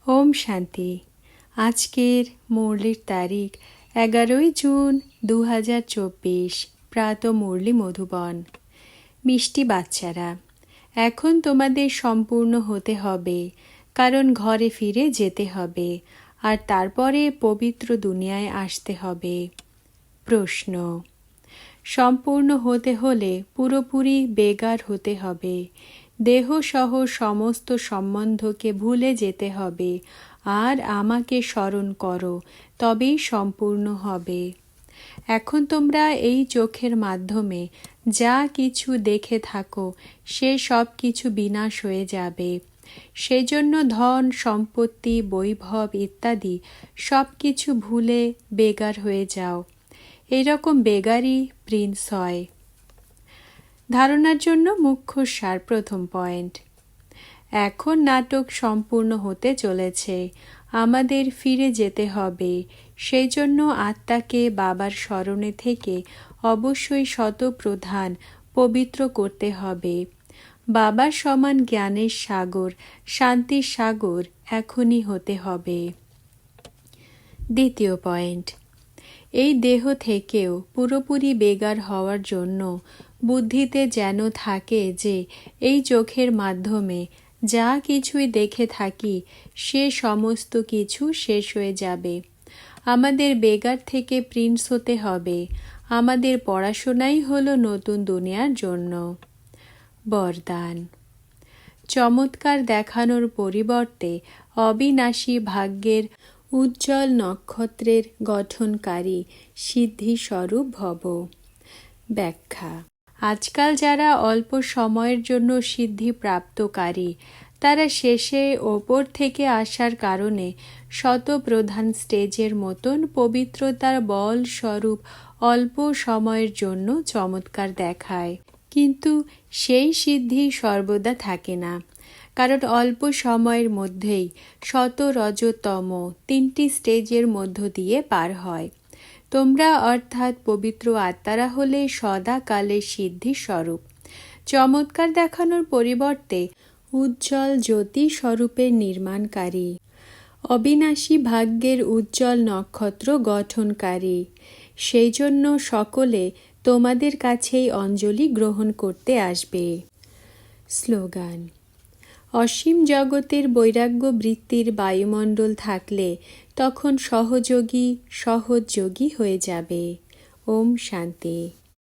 ওম শান্তি। আজকের মুরলির তারিখ 11 জুন 2024, প্রাত মুরলি মধুবন। মিষ্টি বাচ্চারা, এখন তোমাদের সম্পূর্ণ হতে হবে, কারণ ঘরে ফিরে যেতে হবে আর তারপরে পবিত্র দুনিয়ায় আসতে হবে। প্রশ্ন: সম্পূর্ণ হতে হলে পুরোপুরি বেগার হতে হবে। দেহসহ সমস্ত সম্বন্ধকে ভুলে যেতে হবে আর আমাকে স্মরণ করো, তবেই সম্পূর্ণ হবে। এখন তোমরা এই চোখের মাধ্যমে যা কিছু দেখে থাকো সে সব কিছু বিনাশ হয়ে যাবে। সেজন্য ধন, সম্পত্তি, বৈভব ইত্যাদি সব কিছু ভুলে বেগার হয়ে যাও। এরকম বেগারই প্রিন্স হয়। ধারণার জন্য মুখ্য সার। প্রথম পয়েন্ট: এখন নাটক সম্পূর্ণ হতে চলেছে, আমাদের ফিরে যেতে হবে। সেই জন্য আত্মাকে বাবার স্মরণে থেকে অবশ্যই শতপ্রধান পবিত্র করতে হবে। বাবার সমান জ্ঞানের সাগর, শান্তির সাগর এখনই হতে হবে। দ্বিতীয় পয়েন্ট: এই দেহ থেকেও পুরোপুরি বেগার হওয়ার জন্য বুদ্ধিতে যেন থাকে যে এই চোখের মাধ্যমে যা কিছুই দেখে থাকি সে সমস্ত কিছু শেষ হয়ে যাবে। আমাদের বেগার থেকে প্রিন্স হতে হবে। আমাদের পড়াশোনাই হলো নতুন দুনিয়ার জন্য। বরদান: চমৎকার দেখানোর পরিবর্তে অবিনাশী ভাগ্যের উজ্জ্বল নক্ষত্রের গঠনকারী সিদ্ধিস্বরূপ ভব। ব্যাখ্যা: আজকাল যারা অল্প সময়ের জন্য সিদ্ধি প্রাপ্তকারী, তারা শেষে ওপর থেকে আসার কারণে শতপ্রধান স্টেজের মতন পবিত্রতার বল স্বরূপ অল্প সময়ের জন্য চমৎকার দেখায়, কিন্তু সেই সিদ্ধি সর্বদা থাকে না, কারণ অল্প সময়ের মধ্যেই শত রজতম 3টি স্টেজের মধ্য দিয়ে পার হয়। তোমরা অর্থাৎ পবিত্র আত্মারা হলে সদাকালের সিদ্ধি স্বরূপ। চমৎকার দেখানোর পরিবর্তে উজ্জ্বল জ্যোতি স্বরূপের নির্মাণকারী, অবিনাশী ভাগ্যের উজ্জ্বল নক্ষত্র গঠনকারী। সেই জন্য সকলে তোমাদের কাছেই অঞ্জলি গ্রহণ করতে আসবে। স্লোগান: অসীম জগতের বৈরাগ্য বৃত্তির বায়ুমণ্ডল থাকলে তখন সহযোগী সহযোগী হয়ে যাবে। ওম শান্তি।